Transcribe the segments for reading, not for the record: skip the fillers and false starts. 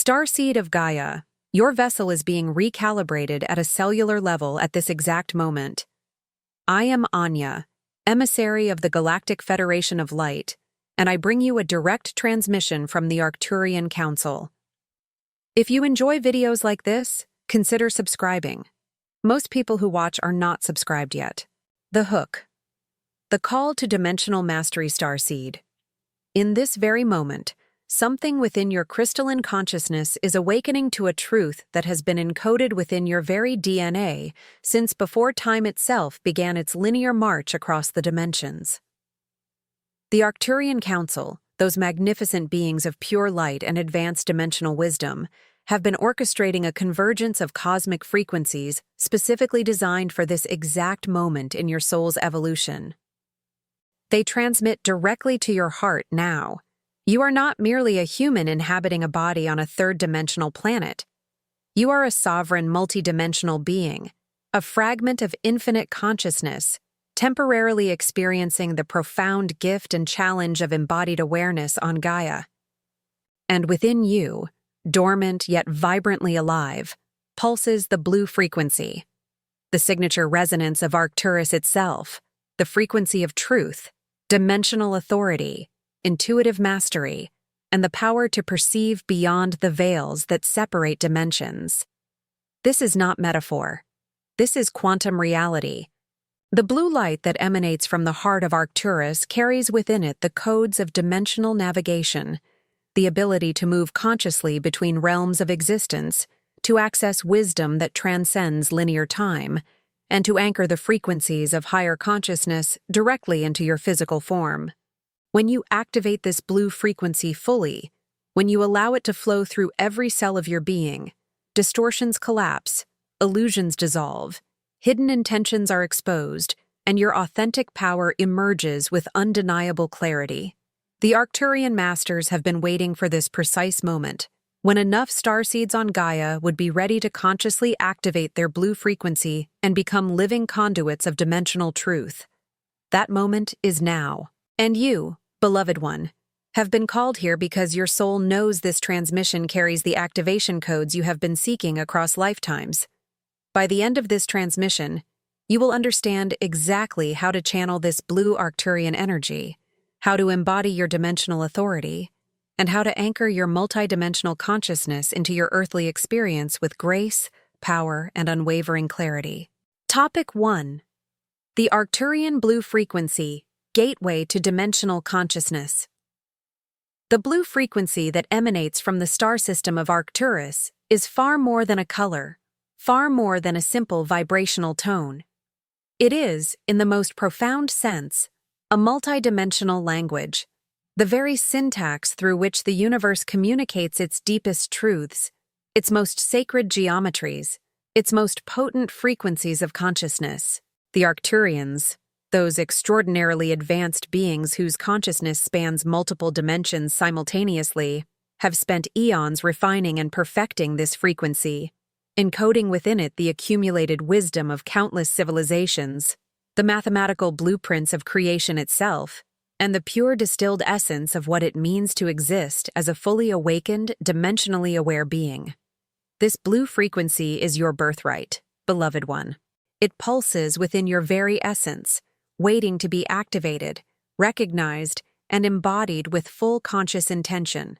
Starseed of Gaia, your vessel is being recalibrated at a cellular level at this exact moment. I am Anya, emissary of the Galactic Federation of Light, and I bring you a direct transmission from the Arcturian Council. If you enjoy videos like this, consider subscribing. Most people who watch are not subscribed yet. The Hook. The Call to Dimensional Mastery Starseed. In this very moment, something within your crystalline consciousness is awakening to a truth that has been encoded within your very DNA since before time itself began its linear march across the dimensions. The Arcturian Council, those magnificent beings of pure light and advanced dimensional wisdom, have been orchestrating a convergence of cosmic frequencies specifically designed for this exact moment in your soul's evolution. They transmit directly to your heart now. You are not merely a human inhabiting a body on a third-dimensional planet. You are a sovereign multidimensional being, a fragment of infinite consciousness, temporarily experiencing the profound gift and challenge of embodied awareness on Gaia. And within you, dormant yet vibrantly alive, pulses the blue frequency, the signature resonance of Arcturus itself, the frequency of truth, dimensional authority, intuitive mastery, and the power to perceive beyond the veils that separate dimensions. This is not metaphor. This is quantum reality. The blue light that emanates from the heart of Arcturus carries within it the codes of dimensional navigation, the ability to move consciously between realms of existence, to access wisdom that transcends linear time, and to anchor the frequencies of higher consciousness directly into your physical form. When you activate this blue frequency fully, when you allow it to flow through every cell of your being, distortions collapse, illusions dissolve, hidden intentions are exposed, and your authentic power emerges with undeniable clarity. The Arcturian masters have been waiting for this precise moment, when enough starseeds on Gaia would be ready to consciously activate their blue frequency and become living conduits of dimensional truth. That moment is now. And you, beloved one, have been called here because your soul knows this transmission carries the activation codes you have been seeking across lifetimes. By the end of this transmission, you will understand exactly how to channel this blue Arcturian energy, how to embody your dimensional authority, and how to anchor your multidimensional consciousness into your earthly experience with grace, power, and unwavering clarity. Topic 1. The Arcturian Blue Frequency, Gateway to Dimensional Consciousness. The blue frequency that emanates from the star system of Arcturus is far more than a color, far more than a simple vibrational tone. It is, in the most profound sense, a multidimensional language, the very syntax through which the universe communicates its deepest truths, its most sacred geometries, its most potent frequencies of consciousness. The Arcturians, those extraordinarily advanced beings whose consciousness spans multiple dimensions simultaneously, have spent eons refining and perfecting this frequency, encoding within it the accumulated wisdom of countless civilizations, the mathematical blueprints of creation itself, and the pure distilled essence of what it means to exist as a fully awakened, dimensionally aware being. This blue frequency is your birthright, beloved one. It pulses within your very essence, waiting to be activated, recognized, and embodied with full conscious intention.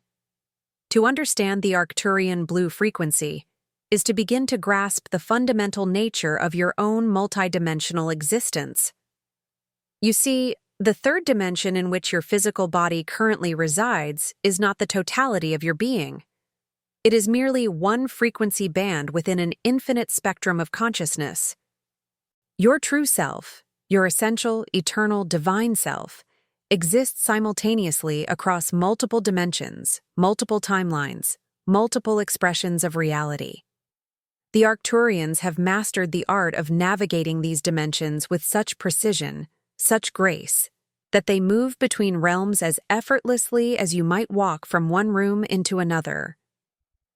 To understand the Arcturian blue frequency is to begin to grasp the fundamental nature of your own multidimensional existence. You see, the third dimension in which your physical body currently resides is not the totality of your being. It is merely one frequency band within an infinite spectrum of consciousness. Your true self, your essential, eternal, divine self, exists simultaneously across multiple dimensions, multiple timelines, multiple expressions of reality. The Arcturians have mastered the art of navigating these dimensions with such precision, such grace, that they move between realms as effortlessly as you might walk from one room into another.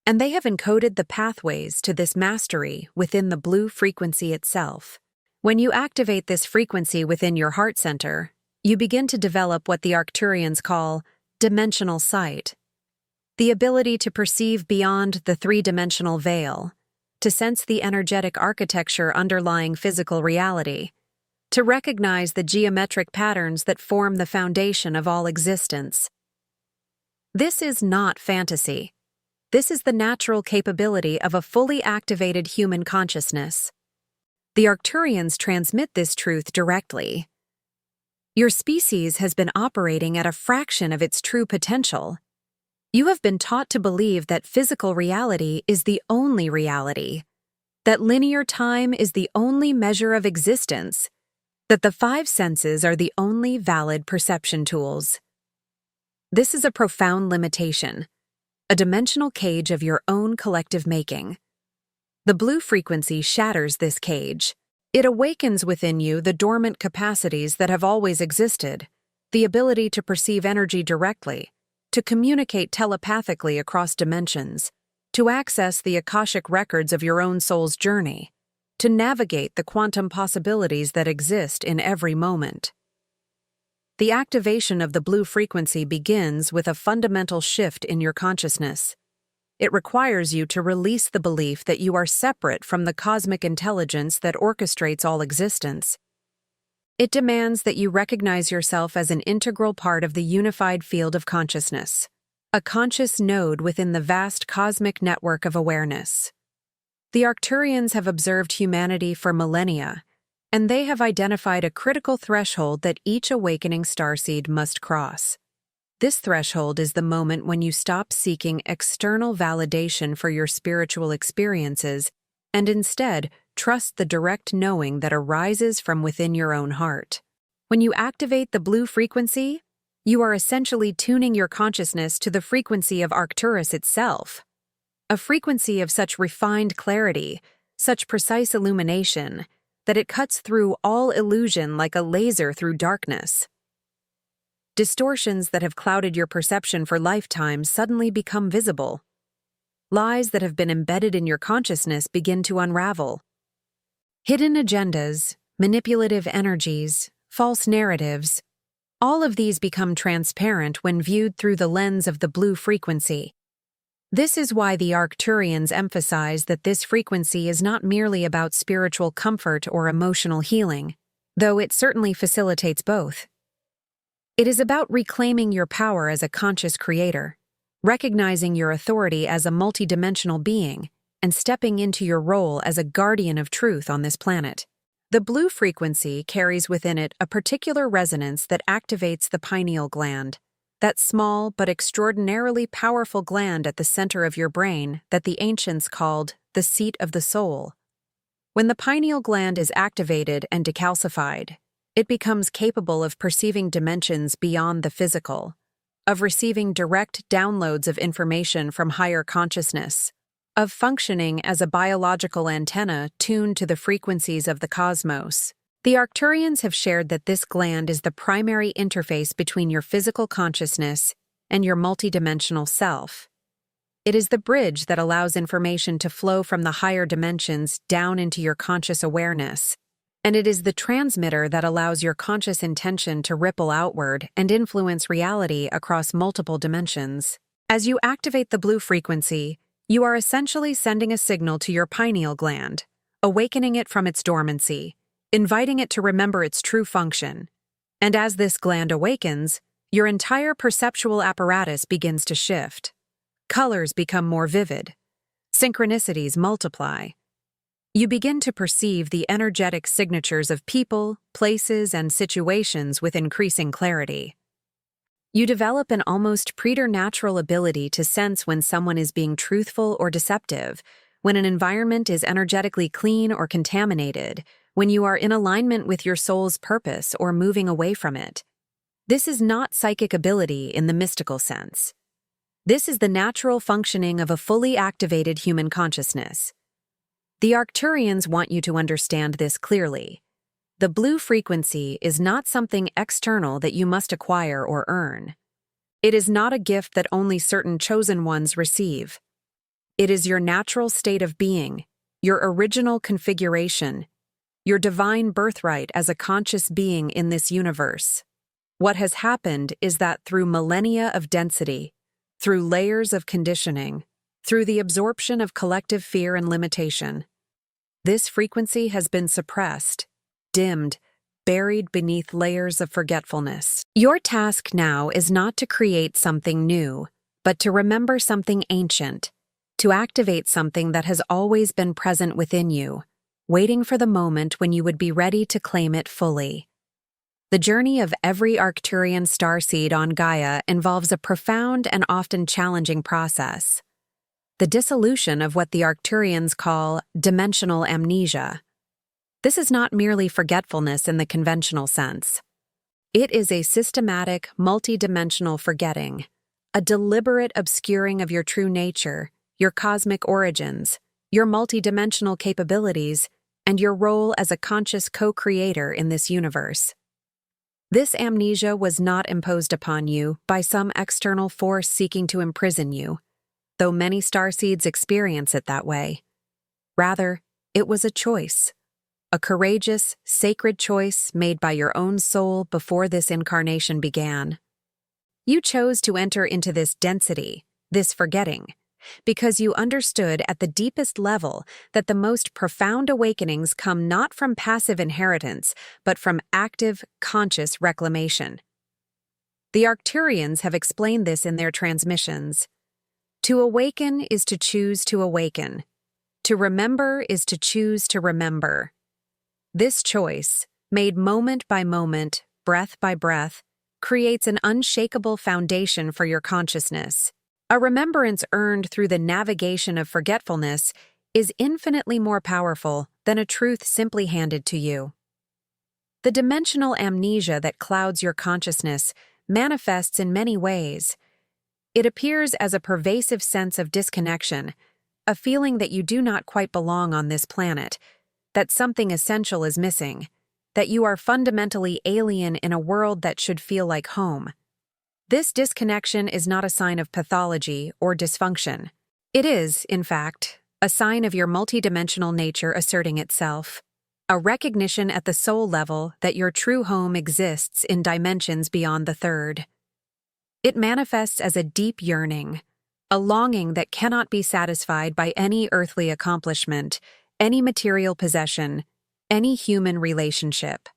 And they have encoded the pathways to this mastery within the blue frequency itself. When you activate this frequency within your heart center, you begin to develop what the Arcturians call dimensional sight. the ability to perceive beyond the three-dimensional veil, to sense the energetic architecture underlying physical reality, to recognize the geometric patterns that form the foundation of all existence. This is not fantasy. This is the natural capability of a fully activated human consciousness. The Arcturians transmit this truth directly. Your species has been operating at a fraction of its true potential. You have been taught to believe that physical reality is the only reality, that linear time is the only measure of existence, that the five senses are the only valid perception tools. This is a profound limitation, a dimensional cage of your own collective making. The blue frequency shatters this cage. It awakens within you the dormant capacities that have always existed, the ability to perceive energy directly, to communicate telepathically across dimensions, to access the Akashic records of your own soul's journey, to navigate the quantum possibilities that exist in every moment. The activation of the blue frequency begins with a fundamental shift in your consciousness. It requires you to release the belief that you are separate from the cosmic intelligence that orchestrates all existence. It demands that you recognize yourself as an integral part of the unified field of consciousness, a conscious node within the vast cosmic network of awareness. The Arcturians have observed humanity for millennia, and they have identified a critical threshold that each awakening starseed must cross. This threshold is the moment when you stop seeking external validation for your spiritual experiences and instead trust the direct knowing that arises from within your own heart. When you activate the blue frequency, you are essentially tuning your consciousness to the frequency of Arcturus itself, a frequency of such refined clarity, such precise illumination, that it cuts through all illusion like a laser through darkness. Distortions that have clouded your perception for lifetimes suddenly become visible. Lies that have been embedded in your consciousness begin to unravel. Hidden agendas, manipulative energies, false narratives, all of these become transparent when viewed through the lens of the blue frequency. This is why the Arcturians emphasize that this frequency is not merely about spiritual comfort or emotional healing, though it certainly facilitates both. It is about reclaiming your power as a conscious creator, recognizing your authority as a multidimensional being, and stepping into your role as a guardian of truth on this planet. The blue frequency carries within it a particular resonance that activates the pineal gland, that small but extraordinarily powerful gland at the center of your brain that the ancients called the seat of the soul. When the pineal gland is activated and decalcified, it becomes capable of perceiving dimensions beyond the physical, of receiving direct downloads of information from higher consciousness, of functioning as a biological antenna tuned to the frequencies of the cosmos. The Arcturians have shared that this gland is the primary interface between your physical consciousness and your multidimensional self. It is the bridge that allows information to flow from the higher dimensions down into your conscious awareness, and it is the transmitter that allows your conscious intention to ripple outward and influence reality across multiple dimensions. As you activate the blue frequency, you are essentially sending a signal to your pineal gland, awakening it from its dormancy, inviting it to remember its true function. And as this gland awakens, your entire perceptual apparatus begins to shift. Colors become more vivid. Synchronicities multiply. You begin to perceive the energetic signatures of people, places, and situations with increasing clarity. You develop an almost preternatural ability to sense when someone is being truthful or deceptive, when an environment is energetically clean or contaminated, when you are in alignment with your soul's purpose or moving away from it. This is not psychic ability in the mystical sense. This is the natural functioning of a fully activated human consciousness. The Arcturians want you to understand this clearly. The blue frequency is not something external that you must acquire or earn. It is not a gift that only certain chosen ones receive. It is your natural state of being, your original configuration, your divine birthright as a conscious being in this universe. What has happened is that through millennia of density, through layers of conditioning, through the absorption of collective fear and limitation. This frequency has been suppressed, dimmed, buried beneath layers of forgetfulness. Your task now is not to create something new, but to remember something ancient, to activate something that has always been present within you, waiting for the moment when you would be ready to claim it fully. The journey of every Arcturian starseed on Gaia involves a profound and often challenging process: the dissolution of what the Arcturians call dimensional amnesia. This is not merely forgetfulness in the conventional sense. It is a systematic, multidimensional forgetting, a deliberate obscuring of your true nature, your cosmic origins, your multidimensional capabilities, and your role as a conscious co-creator in this universe. This amnesia was not imposed upon you by some external force seeking to imprison you, though many starseeds experience it that way. Rather, it was a choice. A courageous, sacred choice made by your own soul before this incarnation began. You chose to enter into this density, this forgetting, because you understood at the deepest level that the most profound awakenings come not from passive inheritance, but from active, conscious reclamation. The Arcturians have explained this in their transmissions. To awaken is to choose to awaken. To remember is to choose to remember. This choice, made moment by moment, breath by breath, creates an unshakable foundation for your consciousness. A remembrance earned through the navigation of forgetfulness is infinitely more powerful than a truth simply handed to you. The dimensional amnesia that clouds your consciousness manifests in many ways. It appears as a pervasive sense of disconnection, a feeling that you do not quite belong on this planet, that something essential is missing, that you are fundamentally alien in a world that should feel like home. This disconnection is not a sign of pathology or dysfunction. It is, in fact, a sign of your multidimensional nature asserting itself, a recognition at the soul level that your true home exists in dimensions beyond the third. It manifests as a deep yearning, a longing that cannot be satisfied by any earthly accomplishment, any material possession, any human relationship.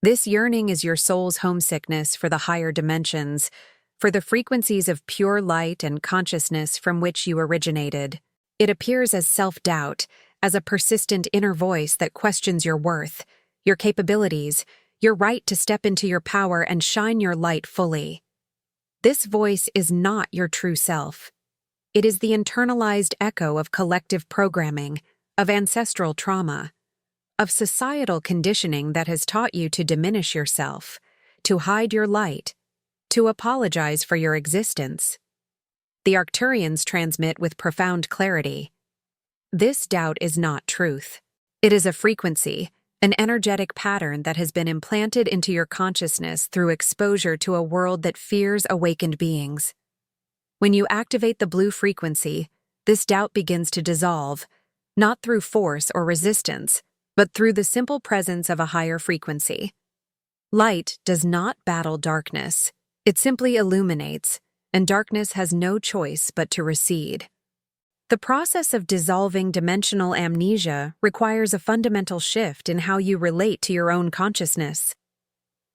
This yearning is your soul's homesickness for the higher dimensions, for the frequencies of pure light and consciousness from which you originated. It appears as self-doubt, as a persistent inner voice that questions your worth, your capabilities, your right to step into your power and shine your light fully. This voice is not your true self. It is the internalized echo of collective programming, of ancestral trauma, of societal conditioning that has taught you to diminish yourself, to hide your light, to apologize for your existence. The Arcturians transmit with profound clarity. This doubt is not truth. It is a frequency, an energetic pattern that has been implanted into your consciousness through exposure to a world that fears awakened beings. When you activate the blue frequency, this doubt begins to dissolve, not through force or resistance, but through the simple presence of a higher frequency. Light does not battle darkness. It simply illuminates, and darkness has no choice but to recede. The process of dissolving dimensional amnesia requires a fundamental shift in how you relate to your own consciousness.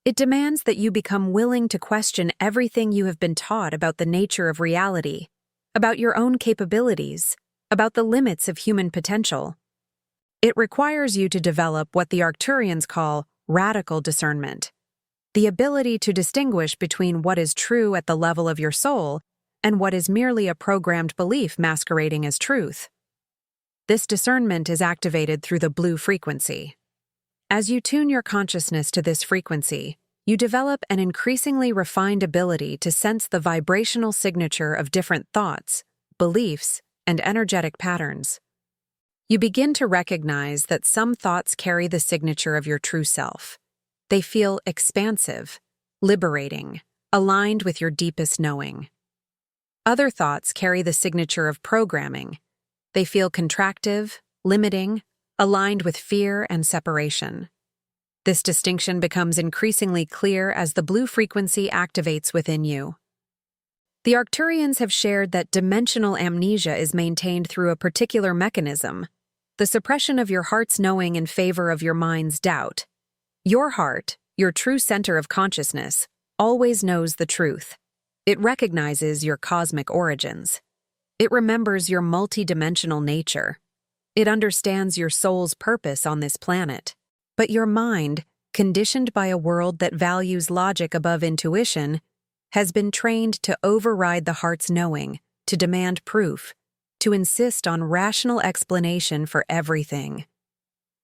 It demands that you become willing to question everything you have been taught about the nature of reality, about your own capabilities, about the limits of human potential. It requires you to develop what the Arcturians call radical discernment, the ability to distinguish between what is true at the level of your soul and what is merely a programmed belief masquerading as truth. This discernment is activated through the blue frequency. As you tune your consciousness to this frequency, you develop an increasingly refined ability to sense the vibrational signature of different thoughts, beliefs, and energetic patterns. You begin to recognize that some thoughts carry the signature of your true self. They feel expansive, liberating, aligned with your deepest knowing. Other thoughts carry the signature of programming. They feel contractive, limiting, aligned with fear and separation. This distinction becomes increasingly clear as the blue frequency activates within you. The Arcturians have shared that dimensional amnesia is maintained through a particular mechanism, the suppression of your heart's knowing in favor of your mind's doubt. Your heart, your true center of consciousness, always knows the truth. It recognizes your cosmic origins. It remembers your multidimensional nature. It understands your soul's purpose on this planet. But your mind, conditioned by a world that values logic above intuition, has been trained to override the heart's knowing, to demand proof, to insist on rational explanation for everything.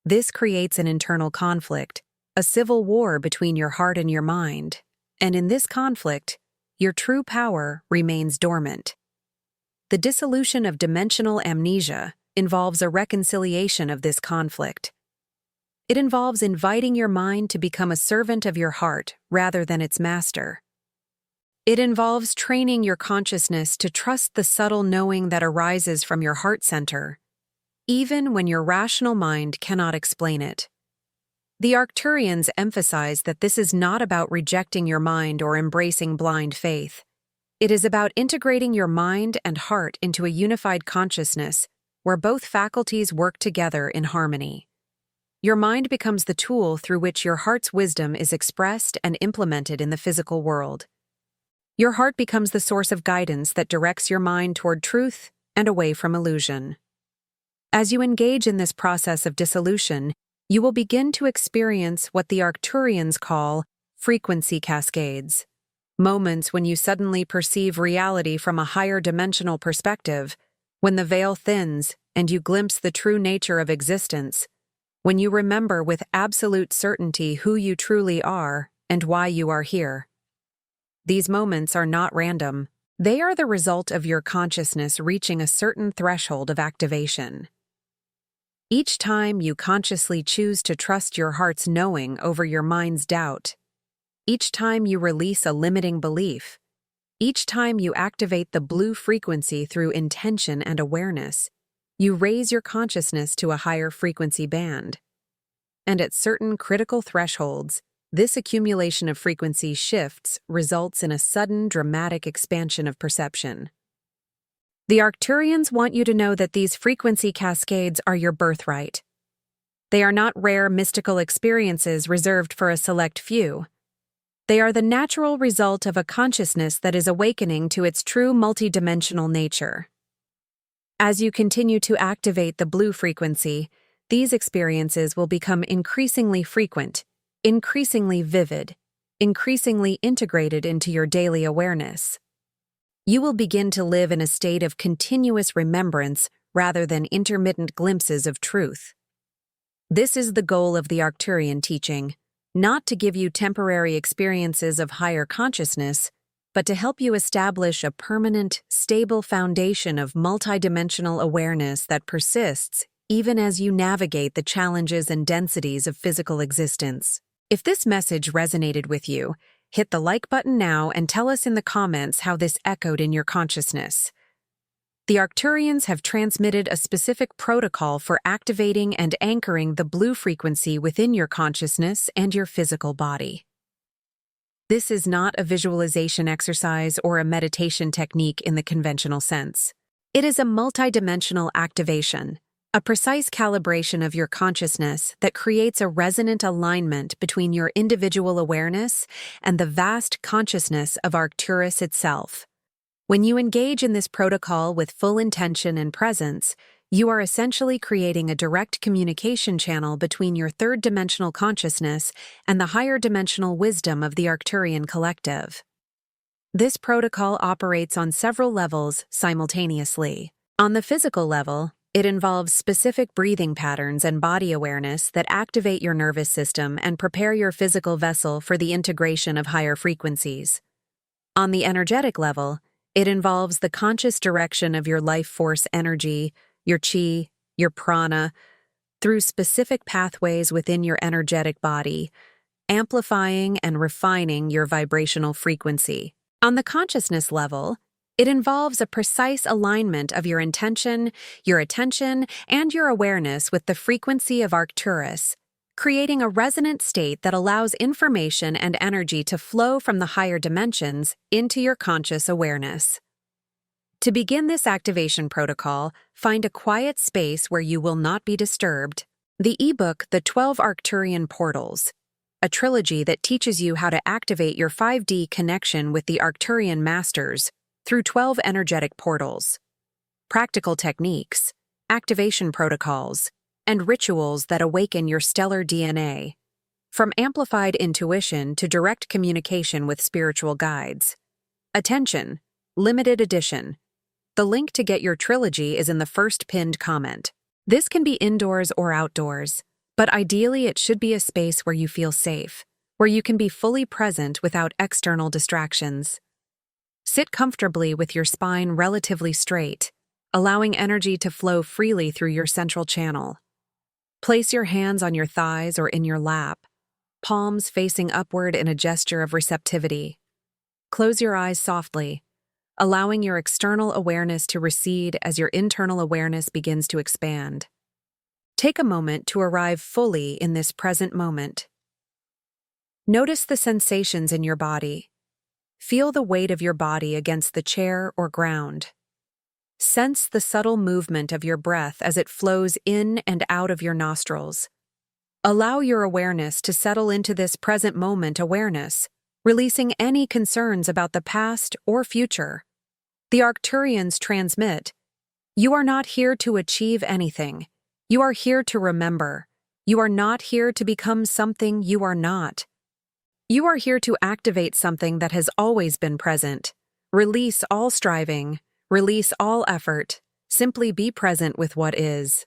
This creates an internal conflict, a civil war between your heart and your mind, and in this conflict, your true power remains dormant. The dissolution of dimensional amnesia involves a reconciliation of this conflict. It involves inviting your mind to become a servant of your heart rather than its master. It involves training your consciousness to trust the subtle knowing that arises from your heart center, even when your rational mind cannot explain it. The Arcturians emphasize that this is not about rejecting your mind or embracing blind faith. It is about integrating your mind and heart into a unified consciousness where both faculties work together in harmony. Your mind becomes the tool through which your heart's wisdom is expressed and implemented in the physical world. Your heart becomes the source of guidance that directs your mind toward truth and away from illusion. As you engage in this process of dissolution, you will begin to experience what the Arcturians call frequency cascades, moments when you suddenly perceive reality from a higher dimensional perspective, when the veil thins and you glimpse the true nature of existence, when you remember with absolute certainty who you truly are and why you are here. These moments are not random. They are the result of your consciousness reaching a certain threshold of activation. Each time you consciously choose to trust your heart's knowing over your mind's doubt, each time you release a limiting belief, each time you activate the blue frequency through intention and awareness, you raise your consciousness to a higher frequency band. And at certain critical thresholds, this accumulation of frequency shifts results in a sudden, dramatic expansion of perception. The Arcturians want you to know that these frequency cascades are your birthright. They are not rare mystical experiences reserved for a select few. They are the natural result of a consciousness that is awakening to its true multidimensional nature. As you continue to activate the blue frequency, these experiences will become increasingly frequent, increasingly vivid, increasingly integrated into your daily awareness. You will begin to live in a state of continuous remembrance rather than intermittent glimpses of truth. This is the goal of the Arcturian teaching, not to give you temporary experiences of higher consciousness, but to help you establish a permanent, stable foundation of multidimensional awareness that persists even as you navigate the challenges and densities of physical existence. If this message resonated with you, hit the like button now and tell us in the comments how this echoed in your consciousness. The Arcturians have transmitted a specific protocol for activating and anchoring the blue frequency within your consciousness and your physical body. This is not a visualization exercise or a meditation technique in the conventional sense. It is a multidimensional activation, a precise calibration of your consciousness that creates a resonant alignment between your individual awareness and the vast consciousness of Arcturus itself. When you engage in this protocol with full intention and presence, you are essentially creating a direct communication channel between your third-dimensional consciousness and the higher-dimensional wisdom of the Arcturian collective. This protocol operates on several levels simultaneously. On the physical level, it involves specific breathing patterns and body awareness that activate your nervous system and prepare your physical vessel for the integration of higher frequencies. On the energetic level, it involves the conscious direction of your life force energy, your chi, your prana, through specific pathways within your energetic body, amplifying and refining your vibrational frequency. On the consciousness level, it involves a precise alignment of your intention, your attention, and your awareness with the frequency of Arcturus, creating a resonant state that allows information and energy to flow from the higher dimensions into your conscious awareness. To begin this activation protocol, find a quiet space where you will not be disturbed. The ebook, The 12 Arcturian Portals, a trilogy that teaches you how to activate your 5D connection with the Arcturian masters through 12 energetic portals. Practical techniques, activation protocols, and rituals that awaken your stellar DNA. From amplified intuition to direct communication with spiritual guides. Attention! Limited edition. The link to get your trilogy is in the first pinned comment. This can be indoors or outdoors, but ideally it should be a space where you feel safe, where you can be fully present without external distractions. Sit comfortably with your spine relatively straight, allowing energy to flow freely through your central channel. Place your hands on your thighs or in your lap, palms facing upward in a gesture of receptivity. Close your eyes softly, allowing your external awareness to recede as your internal awareness begins to expand. Take a moment to arrive fully in this present moment. Notice the sensations in your body. Feel the weight of your body against the chair or ground. Sense the subtle movement of your breath as it flows in and out of your nostrils. Allow your awareness to settle into this present moment awareness, releasing any concerns about the past or future. The Arcturians transmit, "You are not here to achieve anything. You are here to remember. You are not here to become something you are not. You are here to activate something that has always been present. Release all striving. Release all effort. Simply be present with what is."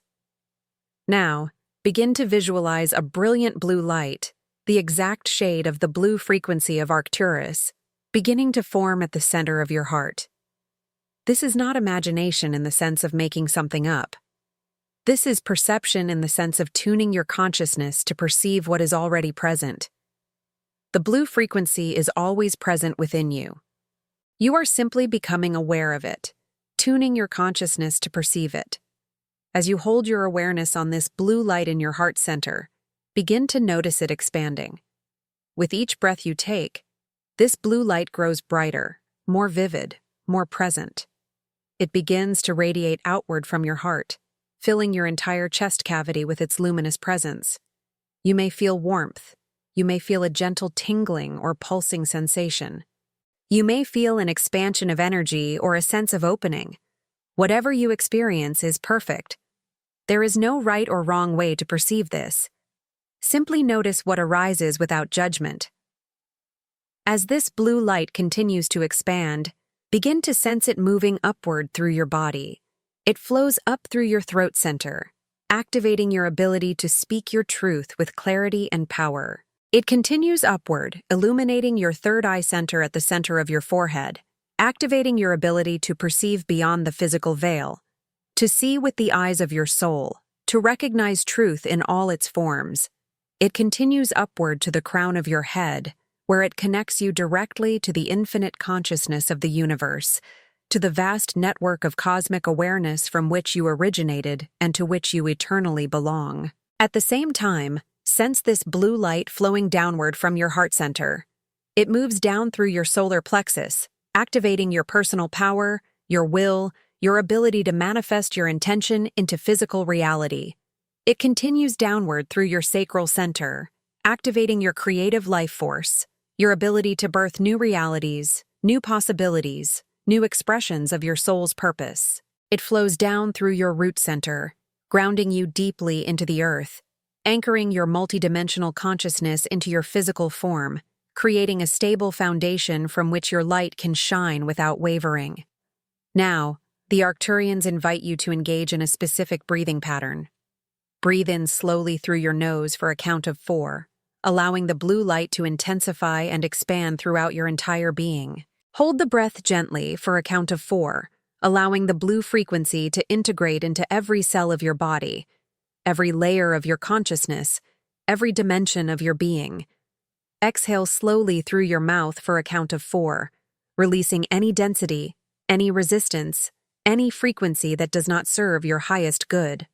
Now, begin to visualize a brilliant blue light, the exact shade of the blue frequency of Arcturus, beginning to form at the center of your heart. This is not imagination in the sense of making something up. This is perception in the sense of tuning your consciousness to perceive what is already present. The blue frequency is always present within you. You are simply becoming aware of it, tuning your consciousness to perceive it. As you hold your awareness on this blue light in your heart center, begin to notice it expanding. With each breath you take, this blue light grows brighter, more vivid, more present. It begins to radiate outward from your heart, filling your entire chest cavity with its luminous presence. You may feel warmth. You may feel a gentle tingling or pulsing sensation. You may feel an expansion of energy or a sense of opening. Whatever you experience is perfect. There is no right or wrong way to perceive this. Simply notice what arises without judgment. As this blue light continues to expand, begin to sense it moving upward through your body. It flows up through your throat center, activating your ability to speak your truth with clarity and power. It continues upward, illuminating your third eye center at the center of your forehead, activating your ability to perceive beyond the physical veil, to see with the eyes of your soul, to recognize truth in all its forms. It continues upward to the crown of your head, where it connects you directly to the infinite consciousness of the universe, to the vast network of cosmic awareness from which you originated and to which you eternally belong. At the same time, sense this blue light flowing downward from your heart center. It moves down through your solar plexus, activating your personal power, your will, your ability to manifest your intention into physical reality. It continues downward through your sacral center, activating your creative life force, your ability to birth new realities, new possibilities, new expressions of your soul's purpose. It flows down through your root center, grounding you deeply into the earth, anchoring your multidimensional consciousness into your physical form, creating a stable foundation from which your light can shine without wavering. Now, the Arcturians invite you to engage in a specific breathing pattern. Breathe in slowly through your nose for a count of 4, allowing the blue light to intensify and expand throughout your entire being. Hold the breath gently for a count of 4, allowing the blue frequency to integrate into every cell of your body, every layer of your consciousness, every dimension of your being. Exhale slowly through your mouth for a count of 4, releasing any density, any resistance, any frequency that does not serve your highest good.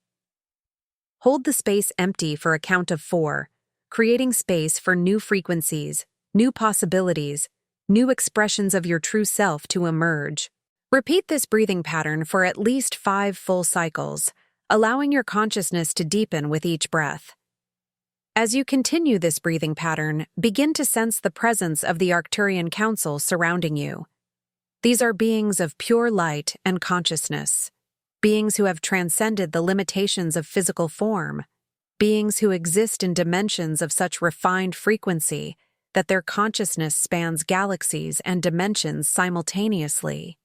Hold the space empty for a count of 4, creating space for new frequencies, new possibilities, new expressions of your true self to emerge. Repeat this breathing pattern for at least 5 full cycles, allowing your consciousness to deepen with each breath. As you continue this breathing pattern, begin to sense the presence of the Arcturian Council surrounding you. These are beings of pure light and consciousness, beings who have transcended the limitations of physical form, beings who exist in dimensions of such refined frequency that their consciousness spans galaxies and dimensions simultaneously.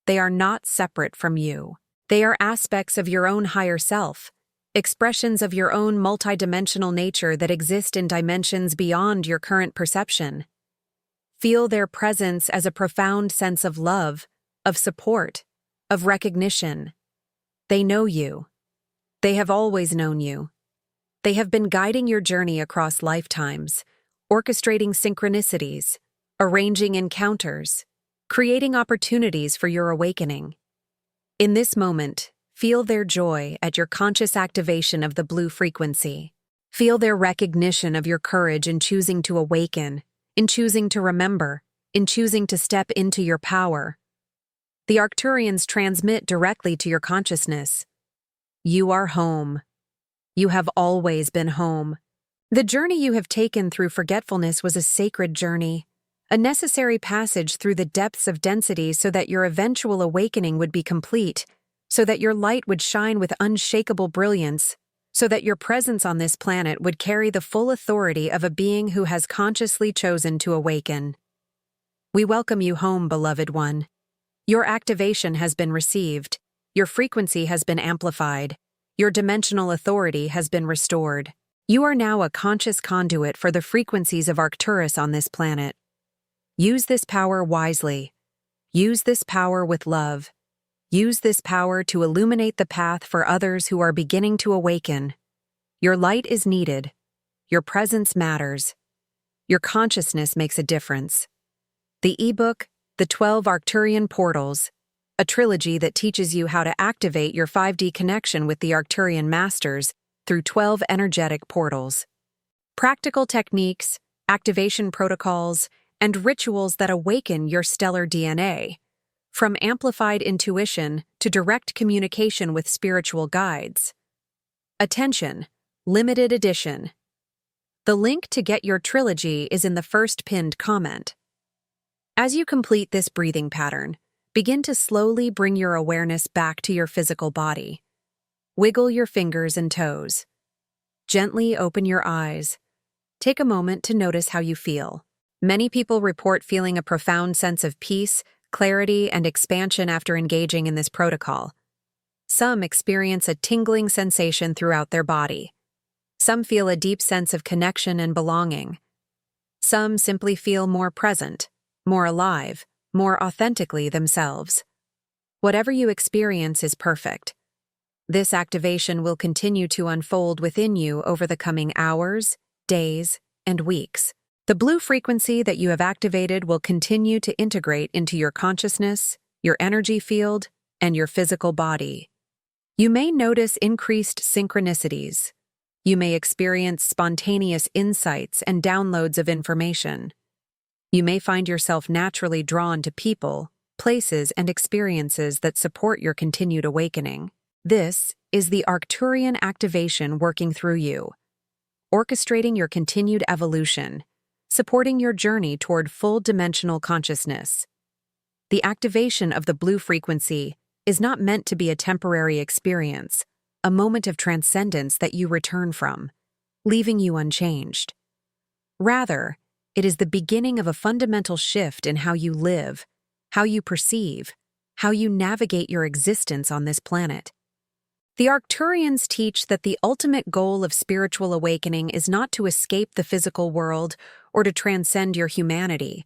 They are not separate from you. They are aspects of your own higher self, expressions of your own multidimensional nature that exist in dimensions beyond your current perception. Feel their presence as a profound sense of love, of support, of recognition. They know you. They have always known you. They have been guiding your journey across lifetimes, orchestrating synchronicities, arranging encounters, creating opportunities for your awakening. In this moment, feel their joy at your conscious activation of the blue frequency. Feel their recognition of your courage in choosing to awaken, in choosing to remember, in choosing to step into your power. The Arcturians transmit directly to your consciousness. You are home. You have always been home. The journey you have taken through forgetfulness was a sacred journey, a necessary passage through the depths of density so that your eventual awakening would be complete, so that your light would shine with unshakable brilliance, so that your presence on this planet would carry the full authority of a being who has consciously chosen to awaken. We welcome you home, beloved one. Your activation has been received, your frequency has been amplified, your dimensional authority has been restored. You are now a conscious conduit for the frequencies of Arcturus on this planet. Use this power wisely. Use this power with love. Use this power to illuminate the path for others who are beginning to awaken. Your light is needed. Your presence matters. Your consciousness makes a difference. The ebook, The 12 Arcturian Portals, a trilogy that teaches you how to activate your 5D connection with the Arcturian Masters through 12 energetic portals. Practical techniques, activation protocols, and rituals that awaken your stellar DNA, from amplified intuition to direct communication with spiritual guides. Attention, limited edition. The link to get your trilogy is in the first pinned comment. As you complete this breathing pattern, begin to slowly bring your awareness back to your physical body. Wiggle your fingers and toes. Gently open your eyes. Take a moment to notice how you feel. Many people report feeling a profound sense of peace, clarity, and expansion after engaging in this protocol. Some experience a tingling sensation throughout their body. Some feel a deep sense of connection and belonging. Some simply feel more present, more alive, more authentically themselves. Whatever you experience is perfect. This activation will continue to unfold within you over the coming hours, days, and weeks. The blue frequency that you have activated will continue to integrate into your consciousness, your energy field, and your physical body. You may notice increased synchronicities. You may experience spontaneous insights and downloads of information. You may find yourself naturally drawn to people, places, and experiences that support your continued awakening. This is the Arcturian activation working through you, orchestrating your continued evolution, supporting your journey toward full-dimensional consciousness. The activation of the blue frequency is not meant to be a temporary experience, a moment of transcendence that you return from, leaving you unchanged. Rather, it is the beginning of a fundamental shift in how you live, how you perceive, how you navigate your existence on this planet. The Arcturians teach that the ultimate goal of spiritual awakening is not to escape the physical world or to transcend your humanity,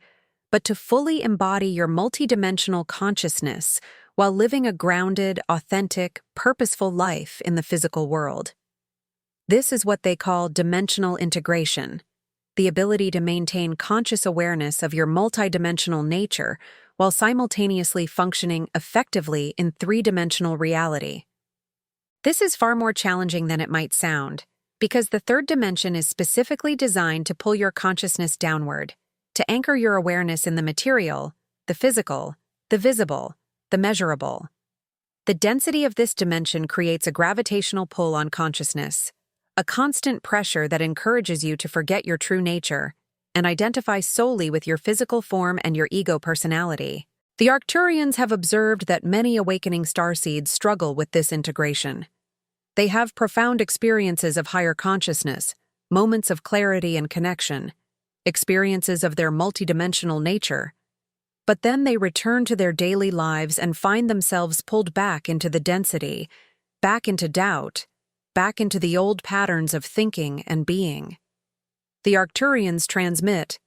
but to fully embody your multidimensional consciousness while living a grounded, authentic, purposeful life in the physical world. This is what they call dimensional integration, the ability to maintain conscious awareness of your multidimensional nature while simultaneously functioning effectively in three-dimensional reality. This is far more challenging than it might sound, because the third dimension is specifically designed to pull your consciousness downward, to anchor your awareness in the material, the physical, the visible, the measurable. The density of this dimension creates a gravitational pull on consciousness, a constant pressure that encourages you to forget your true nature and identify solely with your physical form and your ego personality. The Arcturians have observed that many awakening starseeds struggle with this integration. They have profound experiences of higher consciousness, moments of clarity and connection, experiences of their multidimensional nature. But then they return to their daily lives and find themselves pulled back into the density, back into doubt, back into the old patterns of thinking and being. The Arcturians transmit,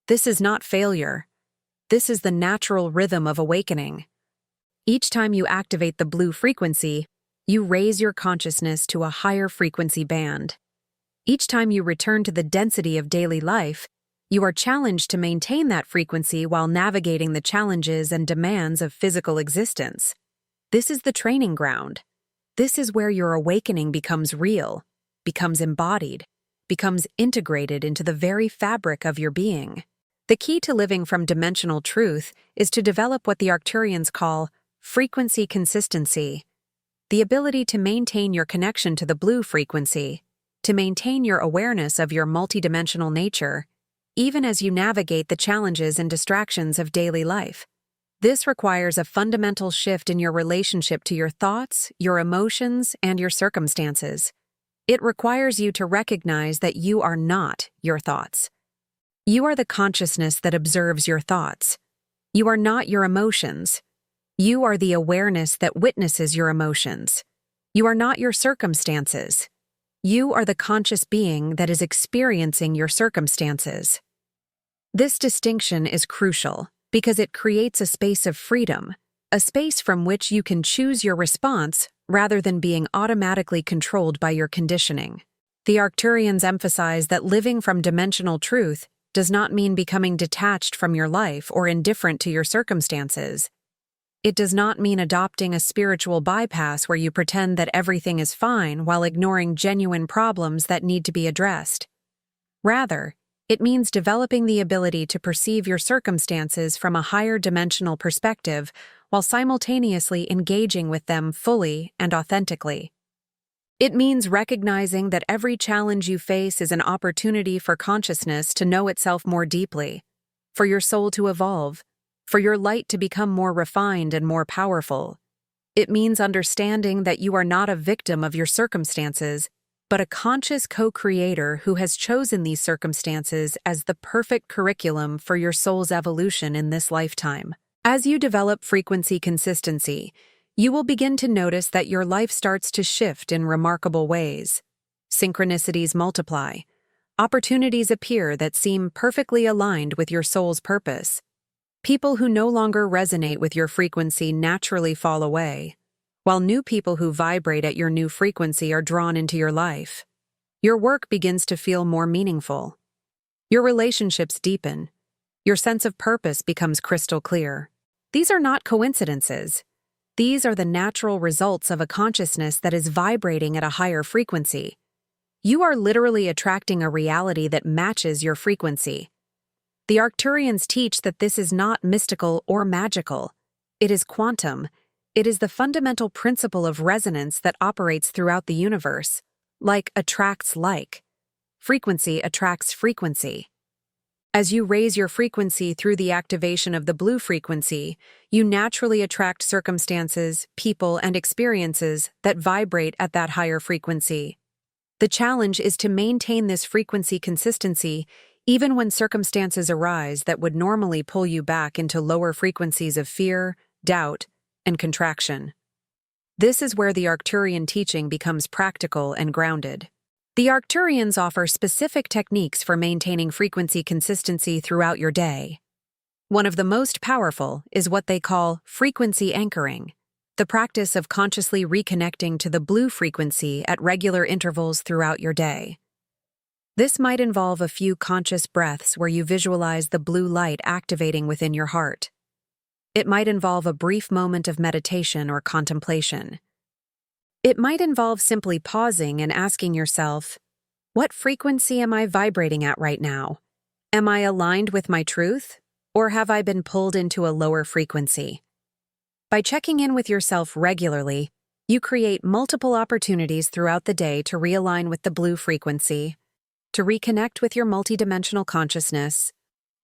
"This is not failure. This is the natural rhythm of awakening." Each time you activate the blue frequency, you raise your consciousness to a higher frequency band. Each time you return to the density of daily life, you are challenged to maintain that frequency while navigating the challenges and demands of physical existence. This is the training ground. This is where your awakening becomes real, becomes embodied, becomes integrated into the very fabric of your being. The key to living from dimensional truth is to develop what the Arcturians call frequency consistency, the ability to maintain your connection to the blue frequency, to maintain your awareness of your multidimensional nature, even as you navigate the challenges and distractions of daily life. This requires a fundamental shift in your relationship to your thoughts, your emotions, and your circumstances. It requires you to recognize that you are not your thoughts. You are the consciousness that observes your thoughts. You are not your emotions. You are the awareness that witnesses your emotions. You are not your circumstances. You are the conscious being that is experiencing your circumstances. This distinction is crucial because it creates a space of freedom, a space from which you can choose your response rather than being automatically controlled by your conditioning. The Arcturians emphasize that living from dimensional truth does not mean becoming detached from your life or indifferent to your circumstances. It does not mean adopting a spiritual bypass where you pretend that everything is fine while ignoring genuine problems that need to be addressed. Rather, it means developing the ability to perceive your circumstances from a higher dimensional perspective while simultaneously engaging with them fully and authentically. It means recognizing that every challenge you face is an opportunity for consciousness to know itself more deeply, for your soul to evolve, for your light to become more refined and more powerful. It means understanding that you are not a victim of your circumstances, but a conscious co-creator who has chosen these circumstances as the perfect curriculum for your soul's evolution in this lifetime. As you develop frequency consistency, you will begin to notice that your life starts to shift in remarkable ways. Synchronicities multiply. Opportunities appear that seem perfectly aligned with your soul's purpose. People who no longer resonate with your frequency naturally fall away, while new people who vibrate at your new frequency are drawn into your life. Your work begins to feel more meaningful. Your relationships deepen. Your sense of purpose becomes crystal clear. These are not coincidences. These are the natural results of a consciousness that is vibrating at a higher frequency. You are literally attracting a reality that matches your frequency. The Arcturians teach that this is not mystical or magical. It is quantum. It is the fundamental principle of resonance that operates throughout the universe. Like attracts like. Frequency attracts frequency. As you raise your frequency through the activation of the blue frequency, you naturally attract circumstances, people, and experiences that vibrate at that higher frequency. The challenge is to maintain this frequency consistency even when circumstances arise that would normally pull you back into lower frequencies of fear, doubt, and contraction. This is where the Arcturian teaching becomes practical and grounded. The Arcturians offer specific techniques for maintaining frequency consistency throughout your day. One of the most powerful is what they call frequency anchoring, the practice of consciously reconnecting to the blue frequency at regular intervals throughout your day. This might involve a few conscious breaths where you visualize the blue light activating within your heart. It might involve a brief moment of meditation or contemplation. It might involve simply pausing and asking yourself, what frequency am I vibrating at right now? Am I aligned with my truth, or have I been pulled into a lower frequency? By checking in with yourself regularly, you create multiple opportunities throughout the day to realign with the blue frequency, to reconnect with your multidimensional consciousness,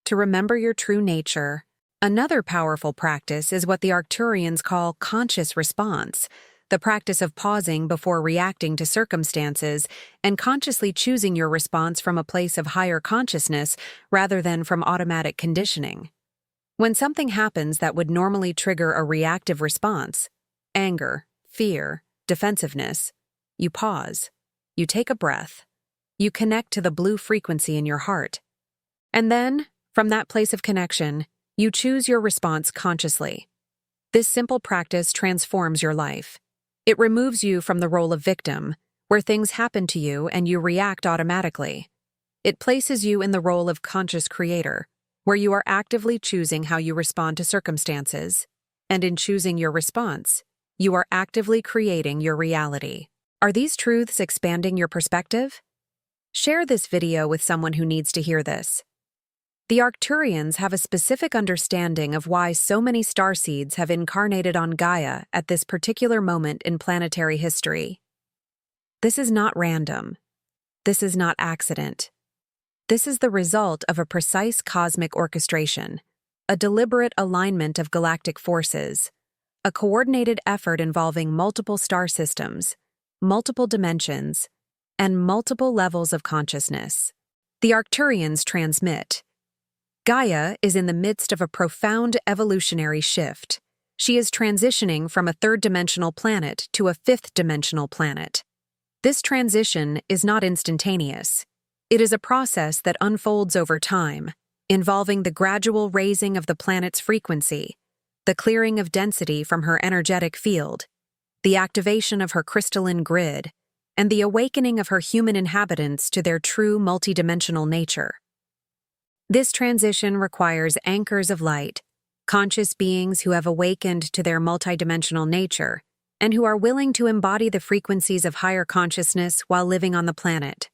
to remember your true nature. Another powerful practice is what the Arcturians call conscious response, the practice of pausing before reacting to circumstances and consciously choosing your response from a place of higher consciousness rather than from automatic conditioning. When something happens that would normally trigger a reactive response, anger, fear, defensiveness, you pause, you take a breath, you connect to the blue frequency in your heart. And then, from that place of connection, you choose your response consciously. This simple practice transforms your life. It removes you from the role of victim, where things happen to you and you react automatically. It places you in the role of conscious creator, where you are actively choosing how you respond to circumstances, and in choosing your response, you are actively creating your reality. Are these truths expanding your perspective? Share this video with someone who needs to hear this. The Arcturians have a specific understanding of why so many starseeds have incarnated on Gaia at this particular moment in planetary history. This is not random. This is not accident. This is the result of a precise cosmic orchestration, a deliberate alignment of galactic forces, a coordinated effort involving multiple star systems, multiple dimensions, and multiple levels of consciousness. The Arcturians transmit. Gaia is in the midst of a profound evolutionary shift. She is transitioning from a third-dimensional planet to a fifth-dimensional planet. This transition is not instantaneous. It is a process that unfolds over time, involving the gradual raising of the planet's frequency, the clearing of density from her energetic field, the activation of her crystalline grid, and the awakening of her human inhabitants to their true multidimensional nature. This transition requires anchors of light, conscious beings who have awakened to their multidimensional nature, and who are willing to embody the frequencies of higher consciousness while living on the planet.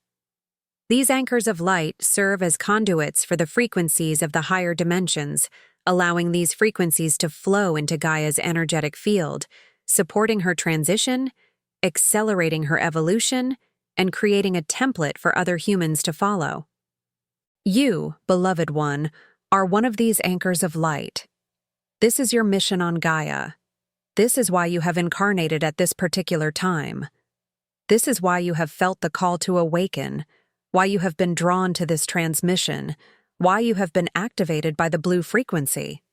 These anchors of light serve as conduits for the frequencies of the higher dimensions, allowing these frequencies to flow into Gaia's energetic field, supporting her transition, accelerating her evolution, and creating a template for other humans to follow. You, beloved one, are one of these anchors of light. This is your mission on Gaia. This is why you have incarnated at this particular time. This is why you have felt the call to awaken, why you have been drawn to this transmission, why you have been activated by the blue frequency.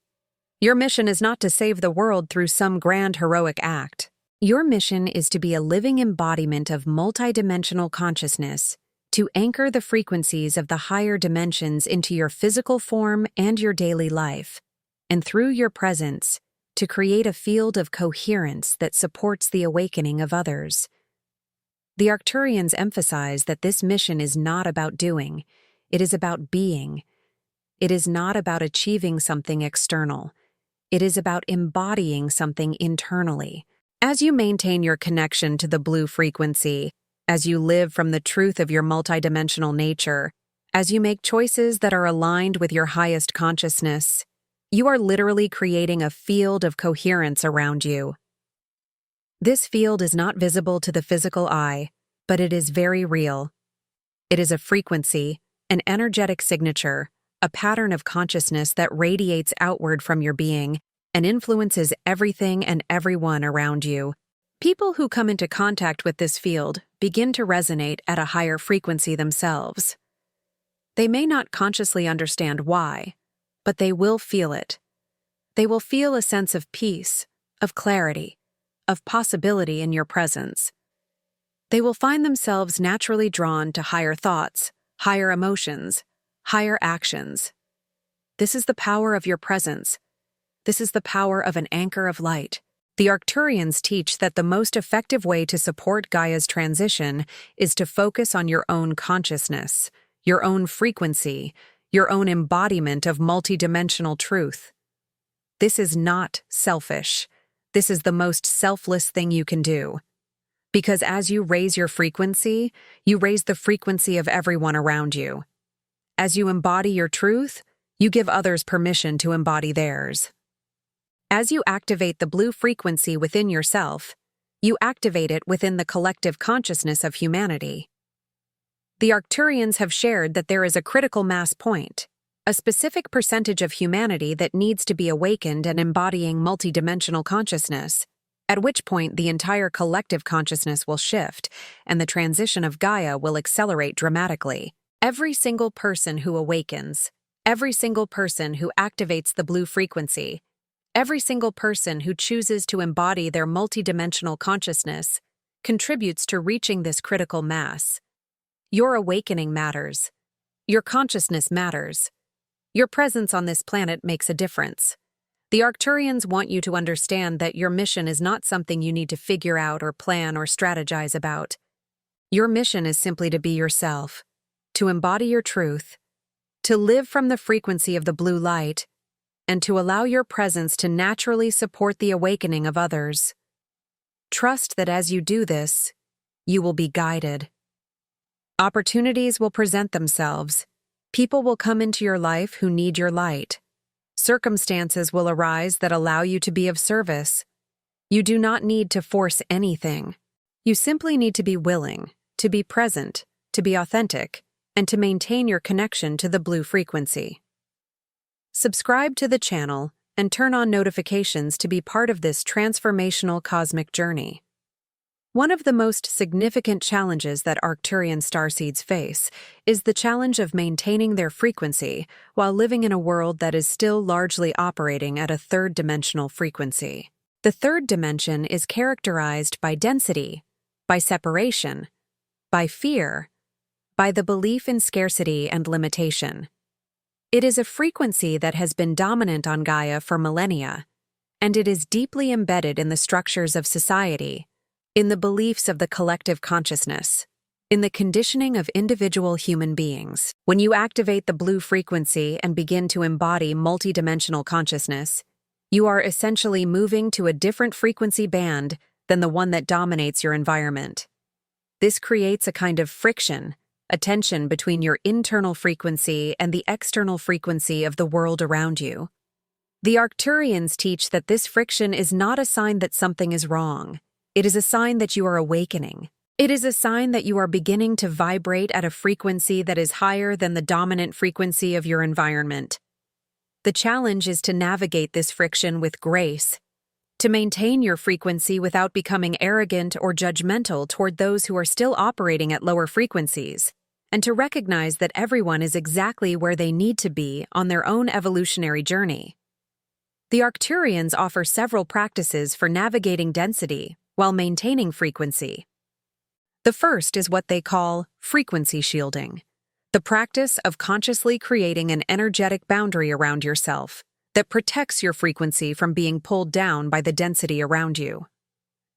Your mission is not to save the world through some grand heroic act. Your mission is to be a living embodiment of multidimensional consciousness, to anchor the frequencies of the higher dimensions into your physical form and your daily life, and through your presence, to create a field of coherence that supports the awakening of others. The Arcturians emphasize that this mission is not about doing, it is about being. It is not about achieving something external. It is about embodying something internally. As you maintain your connection to the blue frequency, as you live from the truth of your multidimensional nature, as you make choices that are aligned with your highest consciousness, you are literally creating a field of coherence around you. This field is not visible to the physical eye, but it is very real. It is a frequency, an energetic signature, a pattern of consciousness that radiates outward from your being and influences everything and everyone around you. People who come into contact with this field begin to resonate at a higher frequency themselves. They may not consciously understand why, but they will feel it. They will feel a sense of peace, of clarity, of possibility in your presence. They will find themselves naturally drawn to higher thoughts, higher emotions, higher actions. This is the power of your presence. This is the power of an anchor of light. The Arcturians teach that the most effective way to support Gaia's transition is to focus on your own consciousness, your own frequency, your own embodiment of multidimensional truth. This is not selfish. This is the most selfless thing you can do. Because as you raise your frequency, you raise the frequency of everyone around you. As you embody your truth, you give others permission to embody theirs. As you activate the blue frequency within yourself, you activate it within the collective consciousness of humanity. The Arcturians have shared that there is a critical mass point, a specific percentage of humanity that needs to be awakened and embodying multidimensional consciousness, at which point the entire collective consciousness will shift and the transition of Gaia will accelerate dramatically. Every single person who awakens, every single person who activates the blue frequency, every single person who chooses to embody their multidimensional consciousness contributes to reaching this critical mass. Your awakening matters. Your consciousness matters. Your presence on this planet makes a difference. The Arcturians want you to understand that your mission is not something you need to figure out or plan or strategize about. Your mission is simply to be yourself, to embody your truth, to live from the frequency of the blue light, and to allow your presence to naturally support the awakening of others. Trust that as you do this, you will be guided. Opportunities will present themselves. People will come into your life who need your light. Circumstances will arise that allow you to be of service. You do not need to force anything. You simply need to be willing, to be present, to be authentic, and to maintain your connection to the blue frequency. Subscribe to the channel and turn on notifications to be part of this transformational cosmic journey. One of the most significant challenges that Arcturian starseeds face is the challenge of maintaining their frequency while living in a world that is still largely operating at a third-dimensional frequency. The third dimension is characterized by density, by separation, by fear, by the belief in scarcity and limitation. It is a frequency that has been dominant on Gaia for millennia, and it is deeply embedded in the structures of society, in the beliefs of the collective consciousness, in the conditioning of individual human beings. When you activate the blue frequency and begin to embody multidimensional consciousness, you are essentially moving to a different frequency band than the one that dominates your environment. This creates a kind of friction, a tension between your internal frequency and the external frequency of the world around you. The Arcturians teach that this friction is not a sign that something is wrong. It is a sign that you are awakening. It is a sign that you are beginning to vibrate at a frequency that is higher than the dominant frequency of your environment. The challenge is to navigate this friction with grace, to maintain your frequency without becoming arrogant or judgmental toward those who are still operating at lower frequencies, and to recognize that everyone is exactly where they need to be on their own evolutionary journey. The Arcturians offer several practices for navigating density while maintaining frequency. The first is what they call frequency shielding, the practice of consciously creating an energetic boundary around yourself that protects your frequency from being pulled down by the density around you.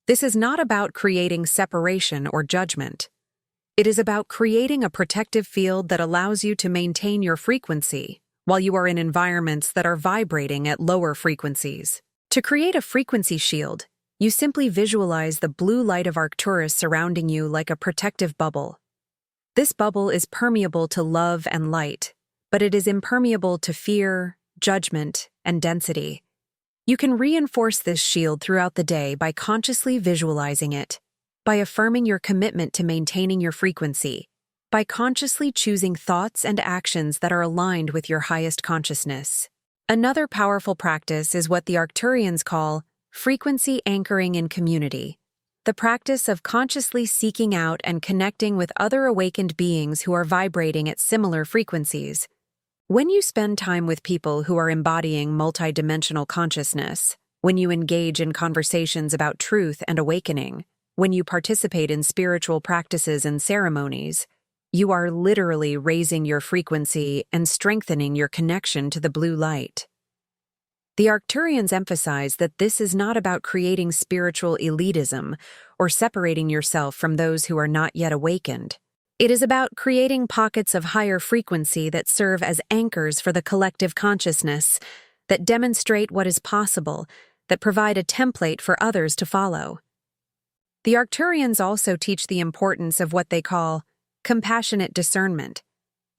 This is not about creating separation or judgment. It is about creating a protective field that allows you to maintain your frequency while you are in environments that are vibrating at lower frequencies. To create a frequency shield, you simply visualize the blue light of Arcturus surrounding you like a protective bubble. This bubble is permeable to love and light, but it is impermeable to fear, judgment, and density. You can reinforce this shield throughout the day by consciously visualizing it, by affirming your commitment to maintaining your frequency, by consciously choosing thoughts and actions that are aligned with your highest consciousness. Another powerful practice is what the Arcturians call frequency anchoring in community, the practice of consciously seeking out and connecting with other awakened beings who are vibrating at similar frequencies. When you spend time with people who are embodying multidimensional consciousness, when you engage in conversations about truth and awakening, when you participate in spiritual practices and ceremonies, you are literally raising your frequency and strengthening your connection to the blue light. The Arcturians emphasize that this is not about creating spiritual elitism or separating yourself from those who are not yet awakened. It is about creating pockets of higher frequency that serve as anchors for the collective consciousness, that demonstrate what is possible, that provide a template for others to follow. The Arcturians also teach the importance of what they call compassionate discernment,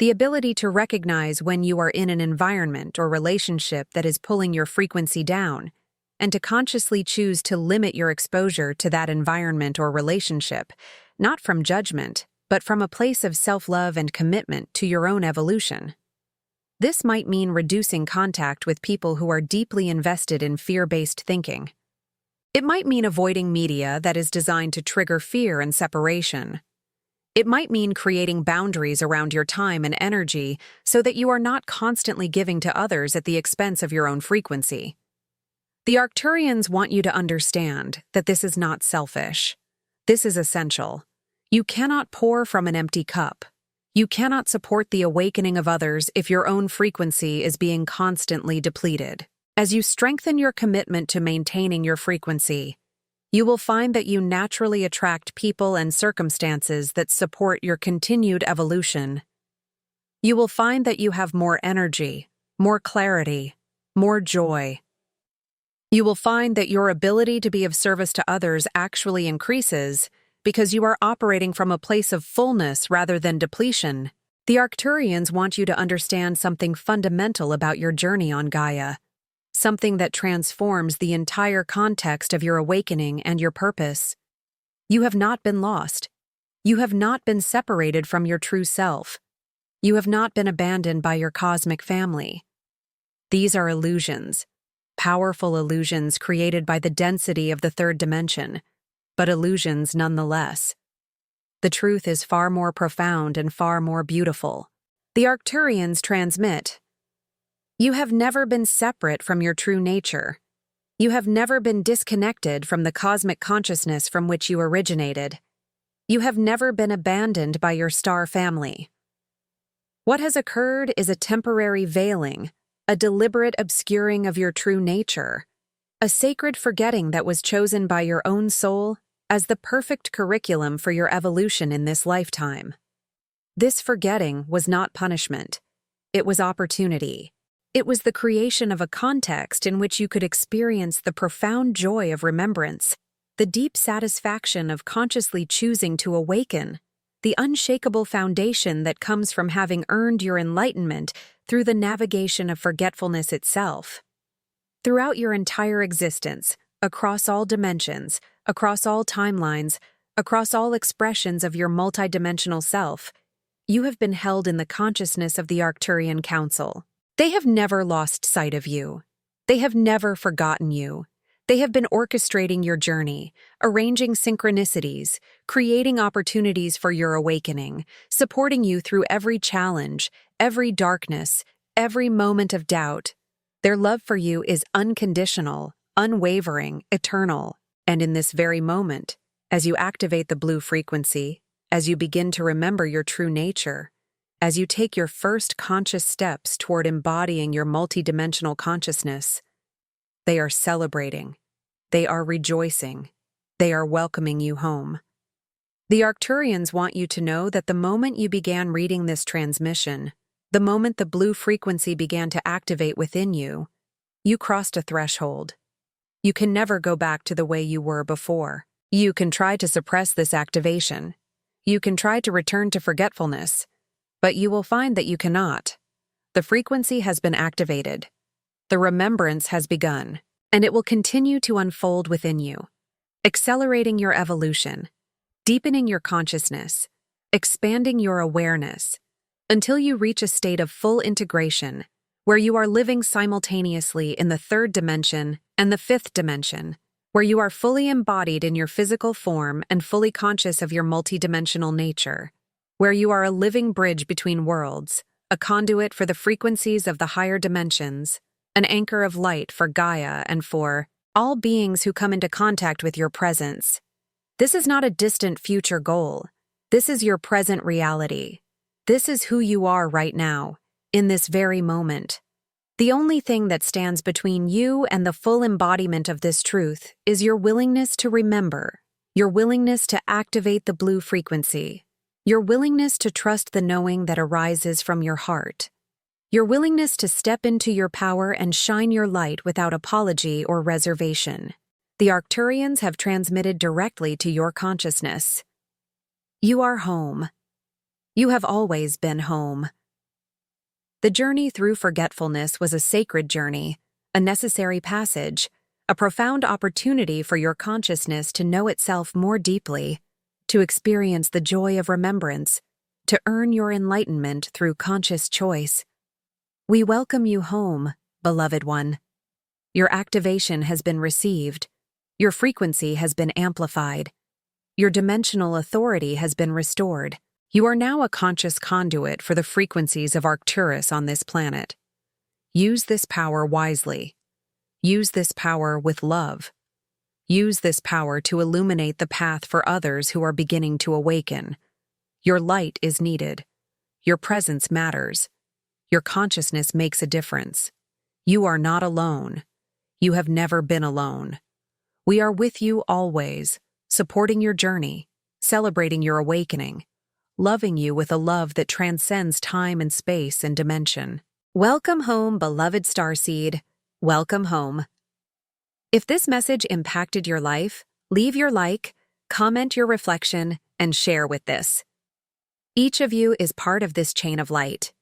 the ability to recognize when you are in an environment or relationship that is pulling your frequency down, and to consciously choose to limit your exposure to that environment or relationship, not from judgment, but from a place of self-love and commitment to your own evolution. This might mean reducing contact with people who are deeply invested in fear-based thinking. It might mean avoiding media that is designed to trigger fear and separation. It might mean creating boundaries around your time and energy so that you are not constantly giving to others at the expense of your own frequency. The Arcturians want you to understand that this is not selfish. This is essential. You cannot pour from an empty cup. You cannot support the awakening of others if your own frequency is being constantly depleted. As you strengthen your commitment to maintaining your frequency, you will find that you naturally attract people and circumstances that support your continued evolution. You will find that you have more energy, more clarity, more joy. You will find that your ability to be of service to others actually increases because you are operating from a place of fullness rather than depletion. The Arcturians want you to understand something fundamental about your journey on Gaia, something that transforms the entire context of your awakening and your purpose. You have not been lost. You have not been separated from your true self. You have not been abandoned by your cosmic family. These are illusions, powerful illusions created by the density of the third dimension, but illusions nonetheless. The truth is far more profound and far more beautiful. The Arcturians transmit: you have never been separate from your true nature. You have never been disconnected from the cosmic consciousness from which you originated. You have never been abandoned by your star family. What has occurred is a temporary veiling, a deliberate obscuring of your true nature, a sacred forgetting that was chosen by your own soul as the perfect curriculum for your evolution in this lifetime. This forgetting was not punishment. It was opportunity. It was the creation of a context in which you could experience the profound joy of remembrance, the deep satisfaction of consciously choosing to awaken, the unshakable foundation that comes from having earned your enlightenment through the navigation of forgetfulness itself. Throughout your entire existence, across all dimensions, across all timelines, across all expressions of your multidimensional self, you have been held in the consciousness of the Arcturian Council. They have never lost sight of you. They have never forgotten you. They have been orchestrating your journey, arranging synchronicities, creating opportunities for your awakening, supporting you through every challenge, every darkness, every moment of doubt. Their love for you is unconditional, unwavering, eternal. And in this very moment, as you activate the blue frequency, as you begin to remember your true nature, as you take your first conscious steps toward embodying your multidimensional consciousness, they are celebrating, they are rejoicing, they are welcoming you home. The Arcturians want you to know that the moment you began reading this transmission, the moment the blue frequency began to activate within you, you crossed a threshold. You can never go back to the way you were before. You can try to suppress this activation. You can try to return to forgetfulness, but you will find that you cannot. The frequency has been activated. The remembrance has begun, and it will continue to unfold within you, accelerating your evolution, deepening your consciousness, expanding your awareness, until you reach a state of full integration, where you are living simultaneously in the third dimension and the fifth dimension, where you are fully embodied in your physical form and fully conscious of your multidimensional nature, where you are a living bridge between worlds, a conduit for the frequencies of the higher dimensions, an anchor of light for Gaia and for all beings who come into contact with your presence. This is not a distant future goal. This is your present reality. This is who you are right now, in this very moment. The only thing that stands between you and the full embodiment of this truth is your willingness to remember, your willingness to activate the blue frequency, your willingness to trust the knowing that arises from your heart, your willingness to step into your power and shine your light without apology or reservation. The Arcturians have transmitted directly to your consciousness. You are home. You have always been home. The journey through forgetfulness was a sacred journey, a necessary passage, a profound opportunity for your consciousness to know itself more deeply, to experience the joy of remembrance, to earn your enlightenment through conscious choice. We welcome you home, beloved one. Your activation has been received. Your frequency has been amplified. Your dimensional authority has been restored. You are now a conscious conduit for the frequencies of Arcturus on this planet. Use this power wisely. Use this power with love. Use this power to illuminate the path for others who are beginning to awaken. Your light is needed. Your presence matters. Your consciousness makes a difference. You are not alone. You have never been alone. We are with you always, supporting your journey, celebrating your awakening, loving you with a love that transcends time and space and dimension. Welcome home, beloved Starseed. Welcome home. If this message impacted your life, leave your like, comment your reflection, and share with this. Each of you is part of this chain of light.